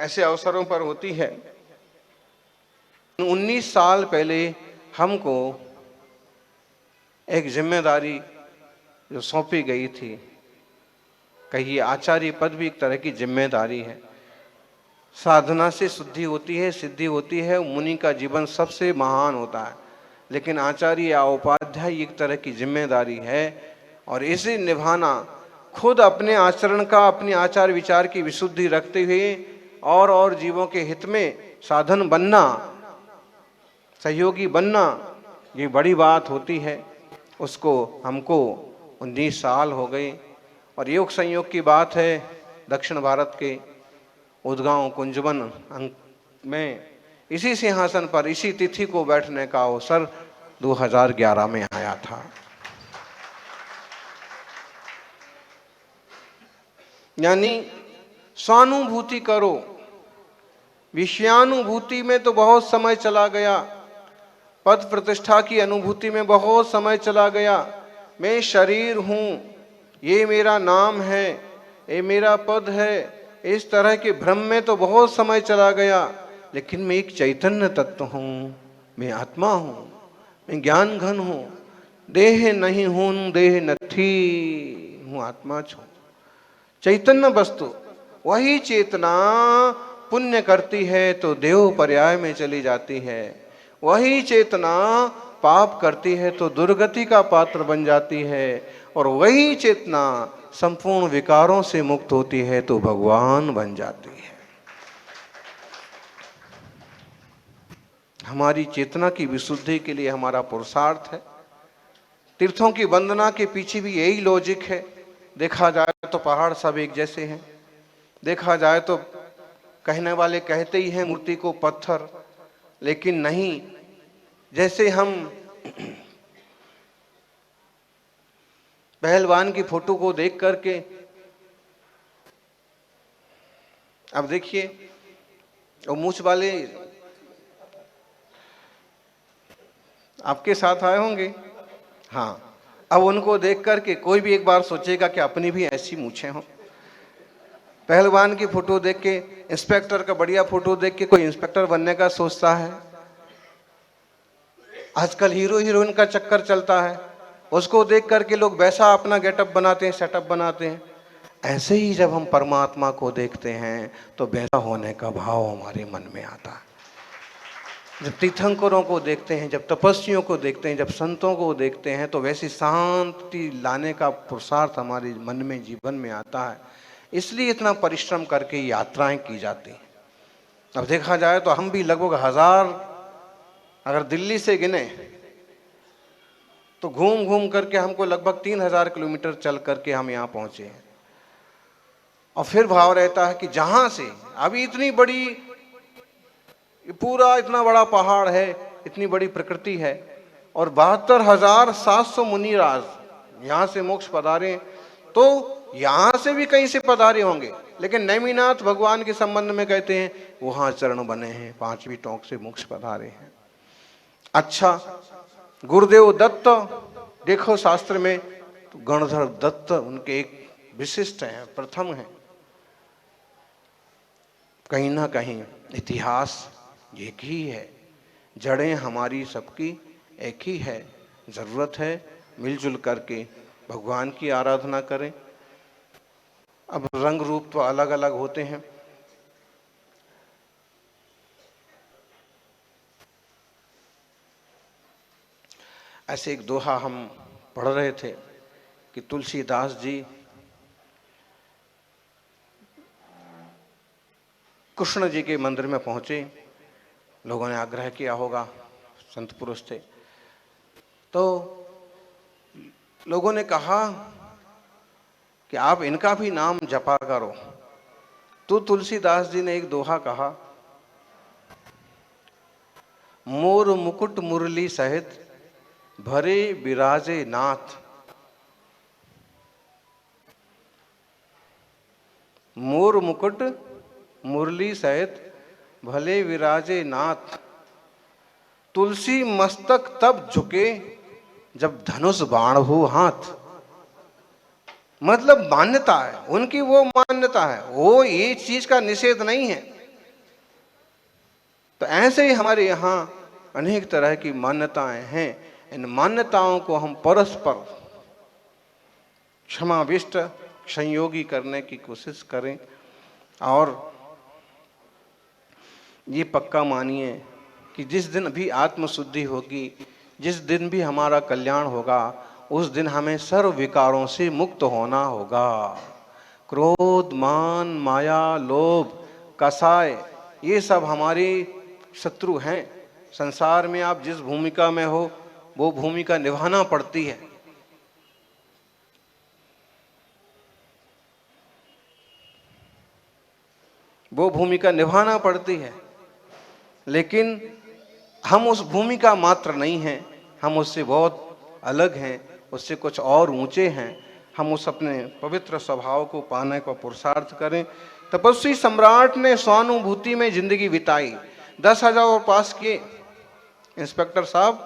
ऐसे अवसरों पर होती है। 19 साल पहले हमको एक जिम्मेदारी जो सौंपी गई थी, कहिए आचार्य पद भी एक तरह की जिम्मेदारी है। साधना से शुद्धि होती है, सिद्धि होती है, मुनि का जीवन सबसे महान होता है, लेकिन आचार्य या उपाध्याय एक तरह की जिम्मेदारी है और इसे निभाना खुद अपने आचरण का, अपने आचार विचार की विशुद्धि रखते हुए और जीवों के हित में साधन बनना, सहयोगी बनना, ये बड़ी बात होती है। उसको हमको 19 साल हो गए और योग संयोग की बात है, दक्षिण भारत के उदगांव कुंजवन में इसी सिंहासन पर इसी तिथि को बैठने का अवसर 2011 में आया था। यानी स्वानुभूति करो, विषयानुभूति में तो बहुत समय चला गया, पद प्रतिष्ठा की अनुभूति में बहुत समय चला गया, मैं शरीर हूं, ये मेरा नाम है, ये मेरा पद है, इस तरह के भ्रम में तो बहुत समय चला गया। लेकिन मैं एक चैतन्य तत्व हूं, मैं आत्मा हूं, मैं ज्ञान घन हूं, देह नहीं हूं, देह नथी, हूं आत्मा छू, चैतन्य वस्तु। वही चेतना पुण्य करती है तो देव पर्याय में चली जाती है, वही चेतना पाप करती है तो दुर्गति का पात्र बन जाती है, और वही चेतना संपूर्ण विकारों से मुक्त होती है तो भगवान बन जाती है। हमारी चेतना की विशुद्धि के लिए हमारा पुरुषार्थ है। तीर्थों की वंदना के पीछे भी यही लॉजिक है। देखा जाए तो पहाड़ सब एक जैसे हैं, देखा जाए तो कहने वाले कहते ही हैं मूर्ति को पत्थर, लेकिन नहीं। जैसे हम पहलवान की फोटो को देख करके, अब देखिए वो मूछ वाले आपके साथ आए होंगे, हाँ, अब उनको देख करके कोई भी एक बार सोचेगा कि अपनी भी ऐसी मूछें हों। पहलवान की फोटो देख के, इंस्पेक्टर का बढ़िया फोटो देख के कोई इंस्पेक्टर बनने का सोचता है। आजकल हीरो हीरोइन का चक्कर चलता है, उसको देख करके लोग वैसा अपना गेटअप बनाते हैं, सेटअप बनाते हैं। ऐसे ही जब हम परमात्मा को देखते हैं तो वैसा होने का भाव हमारे मन में आता है। जब तीर्थंकरों को देखते हैं, जब तपस्वियों को देखते हैं, जब संतों को देखते हैं, तो वैसी शांति लाने का पुरुषार्थ हमारे मन में, जीवन में आता है। इसलिए इतना परिश्रम करके यात्राएं की जाती हैं। अब देखा जाए तो हम भी लगभग 1000, अगर दिल्ली से गिने तो घूम घूम करके हमको लगभग 3000 किलोमीटर चल करके हम यहाँ पहुंचे हैं। और फिर भाव रहता है कि जहां से अभी इतनी बड़ी, पूरा इतना बड़ा पहाड़ है, इतनी बड़ी प्रकृति है, और 72,700 मुनिराज यहाँ से मोक्ष पधारे, तो यहाँ से भी कहीं से पधारे होंगे। लेकिन नैमिनाथ भगवान के संबंध में कहते हैं वहां चरण बने हैं, 5वीं टोंक से मोक्ष पधारे हैं। अच्छा, गुरुदेव दत्त देखो शास्त्र में तो गणधर दत्त उनके एक विशिष्ट हैं, प्रथम हैं। कहीं ना कहीं इतिहास एक ही है, जड़ें हमारी सबकी एक ही है। जरूरत है मिलजुल करके भगवान की आराधना करें। अब रंग रूप तो अलग अलग होते हैं। ऐसे एक दोहा हम पढ़ रहे थे कि तुलसीदास जी कृष्ण जी के मंदिर में पहुंचे। लोगों ने आग्रह किया होगा, संत पुरुष थे, तो लोगों ने कहा कि आप इनका भी नाम जपा करो। तो तुलसीदास जी ने एक दोहा कहा, मोर मुकुट मुरली सहित भरे विराजे नाथ। मोर मुकुट मुरली सहित भले विराजे नाथ, तुलसी मस्तक तब झुके जब धनुष बाण हो हाथ। मतलब मान्यता है उनकी, वो मान्यता है, वो ये चीज का निषेध नहीं है। तो ऐसे ही हमारे यहाँ अनेक तरह की मान्यताएं हैं। इन मान्यताओं को हम परस्पर क्षमाविष्ट संयोगी करने की कोशिश करें और ये पक्का मानिए कि जिस दिन भी आत्मशुद्धि होगी, जिस दिन भी हमारा कल्याण होगा, उस दिन हमें सर्व विकारों से मुक्त होना होगा। क्रोध, मान, माया, लोभ, कसाय, ये सब हमारे शत्रु हैं। संसार में आप जिस भूमिका में हो वो भूमिका निभाना पड़ती है। वो भूमिका निभाना पड़ती है, लेकिन हम उस भूमिका मात्र नहीं हैं, हम उससे बहुत अलग हैं, उससे कुछ और ऊंचे हैं। हम उस अपने पवित्र स्वभाव को पाने का पुरुषार्थ करें। तपस्वी सम्राट ने स्वानुभूति में जिंदगी बिताई, 10,000 और पास किए। इंस्पेक्टर साहब,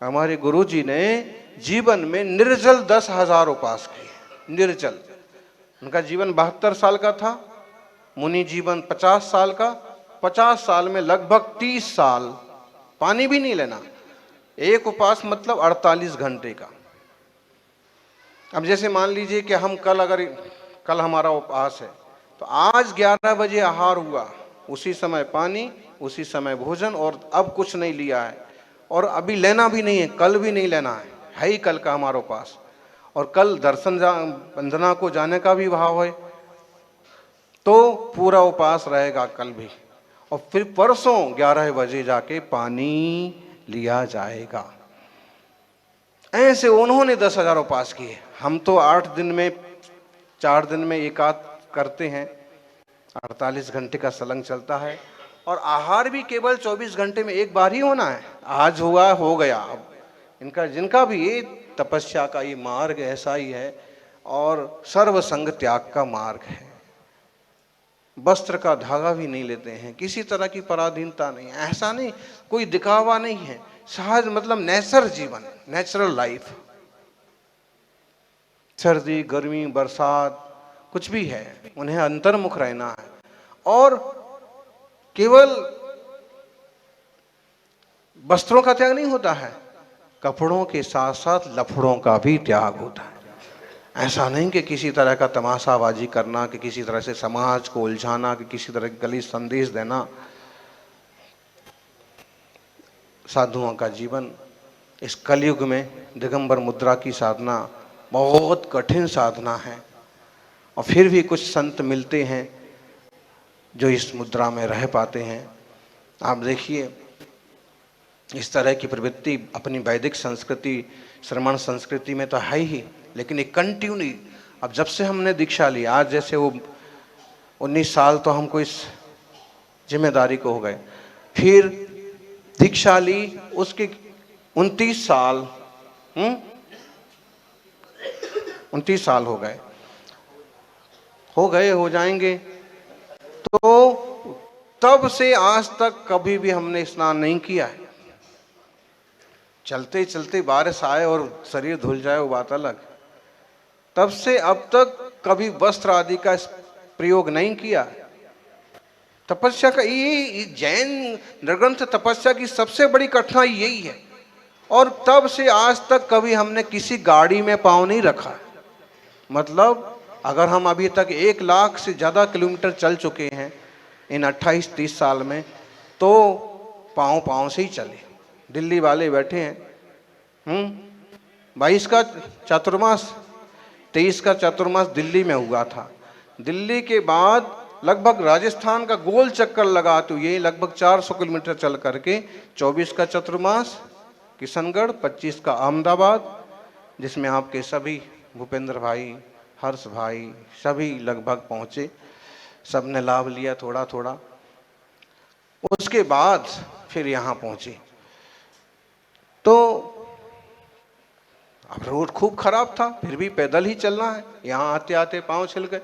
हमारे गुरुजी ने जीवन में निर्जल 10,000 उपास किए, निर्जल। उनका जीवन 72 साल का था, मुनि जीवन 50 साल का। 50 साल में लगभग 30 साल पानी भी नहीं लेना। एक उपास मतलब 48 घंटे का। अब जैसे मान लीजिए कि हम कल हमारा उपवास है, तो आज 11 बजे आहार हुआ, उसी समय पानी, उसी समय भोजन, और अब कुछ नहीं लिया है और अभी लेना भी नहीं है, कल भी नहीं लेना है ही कल का हमारा उपवास। और कल दर्शन वंदना को जाने का भी भाव है, तो पूरा उपवास रहेगा कल भी। और फिर परसों 11 बजे जाके पानी लिया जाएगा। ऐसे उन्होंने 10,000 उपास किए। हम तो 8 दिन में, 4 दिन में एकाध करते हैं, 48 घंटे का सलंग चलता है। और आहार भी केवल 24 घंटे में एक बार ही होना है। आज हुआ हो गया। अब जिनका भी ये तपस्या का ये मार्ग ऐसा ही है और सर्व संग त्याग का मार्ग है। वस्त्र का धागा भी नहीं लेते हैं, किसी तरह की पराधीनता नहीं, ऐसा नहीं, कोई दिखावा नहीं है, सहज मतलब नेचर जीवन, नेचुरल लाइफ। सर्दी, गर्मी, बरसात कुछ भी है, उन्हें अंतर्मुख रहना है। और केवल वस्त्रों का त्याग नहीं होता है, कपड़ों के साथ साथ लफड़ों का भी त्याग होता है। ऐसा नहीं कि किसी तरह का तमाशाबाजी करना, कि किसी तरह से समाज को उलझाना, कि किसी तरह का गलत संदेश देना। साधुओं का जीवन इस कलयुग में दिगंबर मुद्रा की साधना बहुत कठिन साधना है, और फिर भी कुछ संत मिलते हैं जो इस मुद्रा में रह पाते हैं। आप देखिए, इस तरह की प्रवृत्ति अपनी वैदिक संस्कृति, श्रमण संस्कृति में तो है ही, लेकिन एक कंटिन्यू। अब जब से हमने दीक्षा ली, आज जैसे वो 19 साल तो हमको इस जिम्मेदारी को हो गए, फिर दीक्षा ली, उसके 29 साल 29 साल हो जाएंगे। तो तब से आज तक कभी भी हमने स्नान नहीं किया है। चलते चलते बारिश आए और शरीर धुल जाए वो बात अलग। तब से अब तक कभी वस्त्र आदि का प्रयोग नहीं किया। तपस्या का ये जैन नृग्रंथ तपस्या की सबसे बड़ी कठिनाई यही है। और तब से आज तक कभी हमने किसी गाड़ी में पांव नहीं रखा। मतलब अगर हम अभी तक 1 लाख से ज़्यादा किलोमीटर चल चुके हैं इन 28-30 साल में, तो पाँव से ही चले। दिल्ली वाले बैठे हैं, 22 का चातुर्मास, 23 का चातुर्मास दिल्ली में हुआ था। दिल्ली के बाद लगभग राजस्थान का गोल चक्कर लगा तो ये लगभग 400 किलोमीटर चल करके 24 का चातुर्मास किशनगढ़, 25 का अहमदाबाद, जिसमें आपके सभी भूपेंद्र भाई, हर्ष भाई सभी लगभग पहुँचे, सब ने लाभ लिया थोड़ा थोड़ा। उसके बाद फिर यहाँ पहुँचे। तो अब रोड खूब खराब था, फिर भी पैदल ही चलना है। यहाँ आते आते पाँव छिल गए।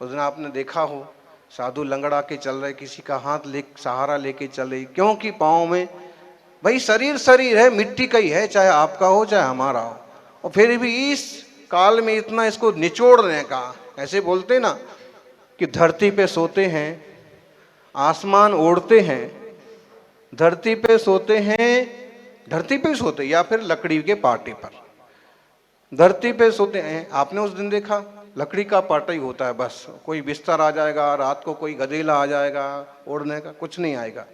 उस दिन आपने देखा हो, साधु लंगड़ा के चल रहे, किसी का हाथ सहारा लेके चले, क्योंकि पाँव में भाई शरीर है, मिट्टी का ही है, चाहे आपका हो चाहे हमारा हो। और फिर भी इस काल में इतना इसको निचोड़ने का, ऐसे बोलते ना कि धरती पे सोते हैं, आसमान ओढ़ते हैं, धरती पे सोते हैं, धरती पे सोते या फिर लकड़ी के पाटे पर। धरती पे सोते हैं, आपने उस दिन देखा लकड़ी का पाटा ही होता है बस, कोई बिस्तर आ जाएगा, रात को कोई गदेला आ जाएगा ओढ़ने का, कुछ नहीं आएगा।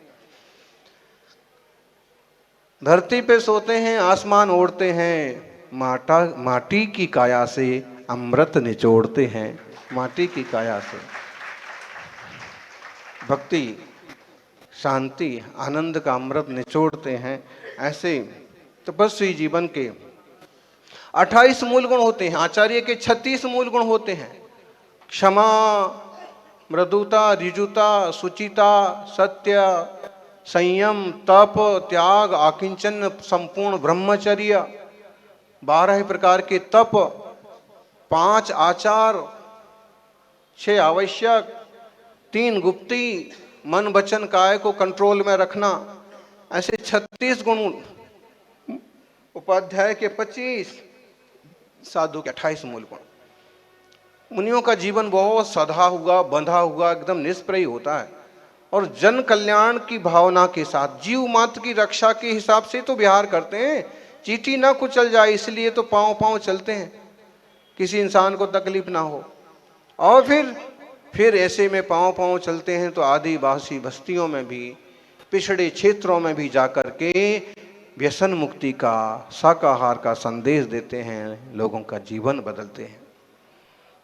धरती पे सोते हैं, आसमान ओढ़ते हैं, माटी की काया से अमृत निचोड़ते हैं, माटी की काया से। भक्ति, शांति, आनंद का अमृत निचोड़ते हैं। ऐसे तपस्वी जीवन के 28 मूल गुण होते हैं, आचार्य के 36 मूल गुण होते हैं। क्षमा, मृदुता, ऋजुता, सुचिता, सत्य, संयम, तप, त्याग, आकिंचन, संपूर्ण ब्रह्मचर्य, 12 प्रकार के तप, 5 आचार, 6 आवश्यक, 3 गुप्ती, मन वचन काया को कंट्रोल में रखना। ऐसे 36 गुण, उपाध्याय के 25, साधु के 28 मूल गुण। मुनियों का जीवन बहुत सधा हुआ, बंधा हुआ, एकदम निष्प्रय होता है और जन कल्याण की भावना के साथ, जीव मात्र की रक्षा के हिसाब से तो विहार करते हैं। चींटी ना कुचल जाए इसलिए तो पांव पांव चलते हैं, किसी इंसान को तकलीफ ना हो। और फिर ऐसे में पांव पांव चलते हैं तो आदिवासी बस्तियों में भी, पिछड़े क्षेत्रों में भी जाकर के व्यसन मुक्ति का, शाकाहार का संदेश देते हैं, लोगों का जीवन बदलते हैं।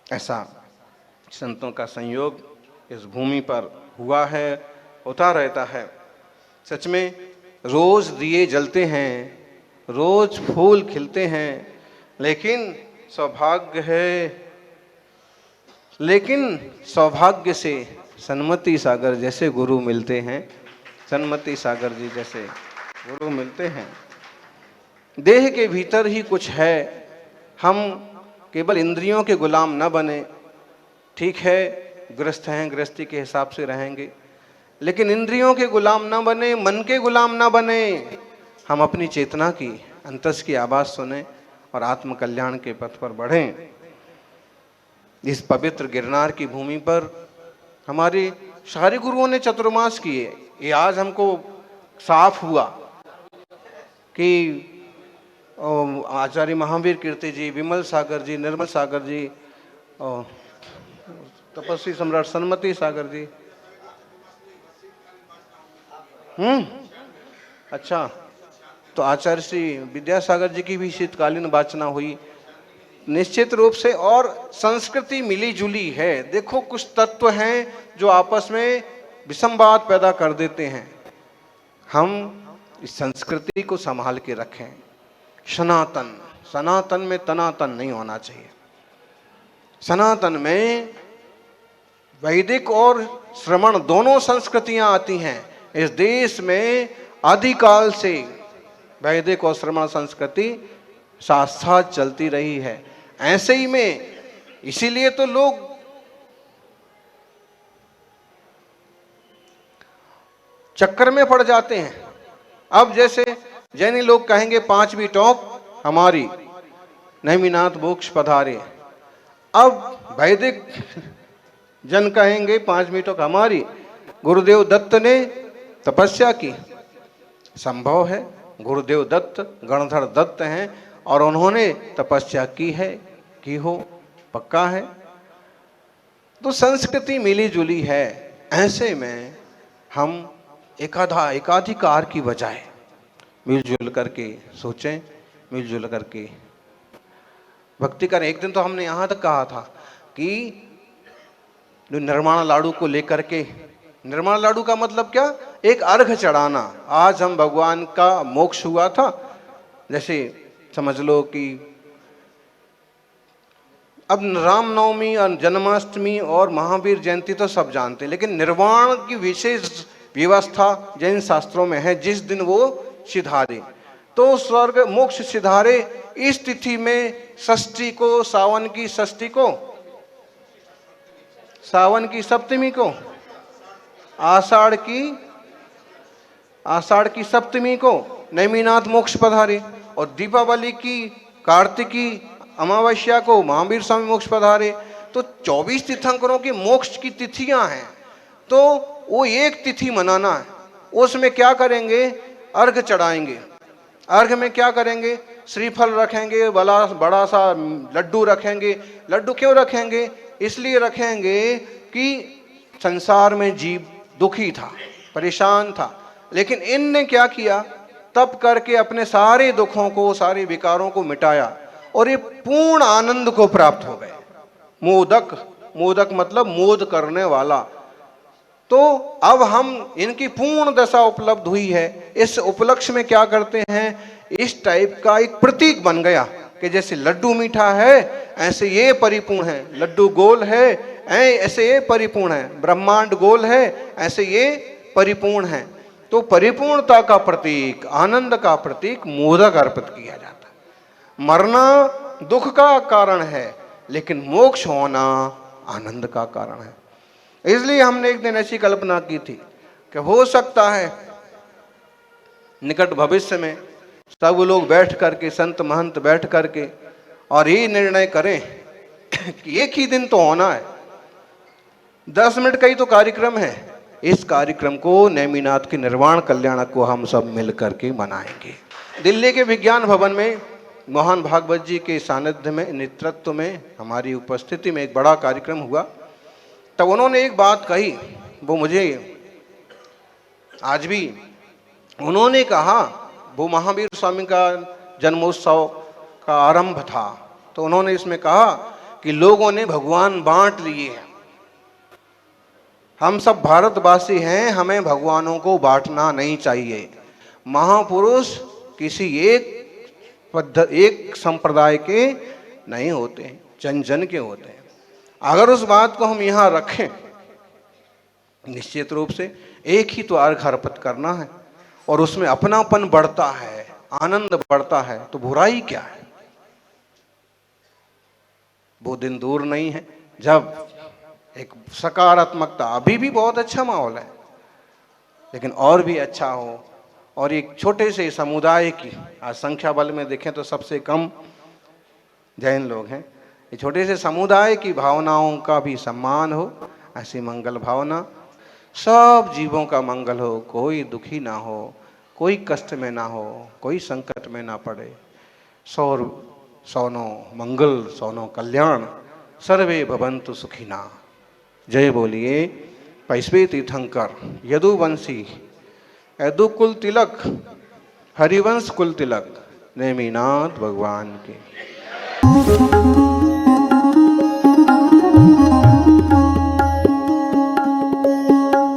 ऐसा संतों का संयोग इस भूमि पर हुआ है, होता रहता है। सच में रोज दिए जलते हैं, रोज फूल खिलते हैं, लेकिन सौभाग्य से सन्मति सागर जैसे गुरु मिलते हैं, सन्मति सागर जी जैसे गुरु मिलते हैं। देह के भीतर ही कुछ है, हम केवल इंद्रियों के गुलाम न बने। ठीक है, गृहस्थ हैं, गृहस्थी के हिसाब से रहेंगे, लेकिन इंद्रियों के गुलाम न बने, मन के गुलाम न बने। हम अपनी चेतना की, अंतस की आवाज सुने और आत्म कल्याण के पथ पर बढ़ें। इस पवित्र गिरनार की भूमि पर हमारे सारे गुरुओं ने चतुर्मास किए। ये आज हमको साफ हुआ कि आचार्य महावीर कीर्ति जी, विमल सागर जी, निर्मल सागर जी, तपस्वी सम्राट सन्मति सागर जी, अच्छा, तो आचार्य श्री विद्यासागर जी की भी शीतकालीन वाचना हुई निश्चित रूप से। और संस्कृति मिली जुली है। देखो, कुछ तत्व हैं जो आपस में विसंवाद पैदा कर देते हैं। हम इस संस्कृति को संभाल के रखें। सनातन, सनातन में तनातन नहीं होना चाहिए। सनातन में वैदिक और श्रमण दोनों संस्कृतियां आती हैं। इस देश में आदिकाल से वैदिक और श्रमण संस्कृति साथ साथ चलती रही है। ऐसे ही में इसीलिए तो लोग चक्कर में पड़ जाते हैं। अब जैसे जैनी लोग कहेंगे 5वीं टोक हमारी, नेमिनाथ मोक्ष पधारे। अब वैदिक जन कहेंगे 5वीं टोक हमारी। गुरुदेव दत्त ने तपस्या की, संभव है, गुरुदेव दत्त गणधर दत्त हैं और उन्होंने तपस्या की है, की हो, पक्का है। तो संस्कृति मिली जुली है। ऐसे में हम एकाधिकार की बजाय मिलजुल करके सोचें, मिलजुल करके भक्ति करें। एक दिन तो हमने यहाँ तक कहा था कि निर्माण लाडू को लेकर के, निर्माण लाडू का मतलब क्या, एक अर्घ चढ़ाना। आज हम भगवान का मोक्ष हुआ था, जैसे समझ लो कि अब रामनवमी और जन्माष्टमी और महावीर जयंती तो सब जानते हैं, लेकिन निर्वाण की विशेष व्यवस्था जैन शास्त्रों में है। जिस दिन वो सिधारे तो स्वर्ग मोक्ष सिधारे, इस तिथि में षष्ठी को, सावन की षष्ठी को, सावन की सप्तमी को, आषाढ़ की सप्तमी को नेमिनाथ मोक्ष पधारे और दीपावली की कार्तिकी अमावस्या को महावीर स्वामी मोक्ष पधारे। तो 24 तीर्थंकरों की मोक्ष की तिथियां हैं, तो वो एक तिथि मनाना है, उसमें क्या करेंगे, अर्घ चढ़ाएंगे। अर्घ में क्या करेंगे, श्रीफल रखेंगे, बड़ा सा लड्डू रखेंगे। लड्डू क्यों रखेंगे, इसलिए रखेंगे कि संसार में जीव दुखी था, परेशान था, लेकिन इनने क्या किया, तप करके अपने सारे दुखों को, सारे विकारों को मिटाया और ये पूर्ण आनंद को प्राप्त हो गए। मोदक, मोदक मतलब मोद करने वाला। तो अब हम, इनकी पूर्ण दशा उपलब्ध हुई है, इस उपलक्ष्य में क्या करते हैं, इस टाइप का एक प्रतीक बन गया कि जैसे लड्डू मीठा है ऐसे ये परिपूर्ण है, लड्डू गोल है ऐसे ये परिपूर्ण है, ब्रह्मांड गोल है ऐसे ये परिपूर्ण है। तो परिपूर्णता का प्रतीक, आनंद का प्रतीक मोदक अर्पित किया जाता है। मरना दुख का कारण है, लेकिन मोक्ष होना आनंद का कारण है। इसलिए हमने एक दिन ऐसी कल्पना की थी कि हो सकता है निकट भविष्य में सब लोग बैठ करके, संत महंत बैठ करके और ये निर्णय करें कि एक ही दिन तो होना है, 10 मिनट का ही तो कार्यक्रम है, इस कार्यक्रम को नेमिनाथ के निर्वाण कल्याण को हम सब मिल करके मनाएंगे। दिल्ली के विज्ञान भवन में मोहन भागवत जी के सानिध्य में, नेतृत्व में, हमारी उपस्थिति में एक बड़ा कार्यक्रम हुआ। तब उन्होंने एक बात कही, वो मुझे आज भी, उन्होंने कहा, वो महावीर स्वामी का जन्मोत्सव का आरंभ था, तो उन्होंने इसमें कहा कि लोगों ने भगवान बांट लिए हैं, हम सब भारतवासी हैं, हमें भगवानों को बांटना नहीं चाहिए। महापुरुष किसी एक संप्रदाय के नहीं होते हैं, जन जन के होते हैं। अगर उस बात को हम यहाँ रखें, निश्चित रूप से एक ही तो अर्घ अर्पित करना है और उसमें अपनापन बढ़ता है, आनंद बढ़ता है, तो बुराई क्या है। वो दिन दूर नहीं है जब एक सकारात्मकता, अभी भी बहुत अच्छा माहौल है, लेकिन और भी अच्छा हो, और एक छोटे से समुदाय की, आज संख्या बल में देखें तो सबसे कम जैन लोग हैं, ये छोटे से समुदाय की भावनाओं का भी सम्मान हो, ऐसी मंगल भावना, सब जीवों का मंगल हो, कोई दुखी ना हो, कोई कष्ट में ना हो, कोई संकट में ना पड़े। सौनो मंगल, सौनो कल्याण, सर्वे भवन्तु सुखिना। जय बोलिए पैसवे तीर्थंकर, यदुवंशी, यदुकुल तिलक, हरिवंश कुल तिलक, नेमिनाथ भगवान के।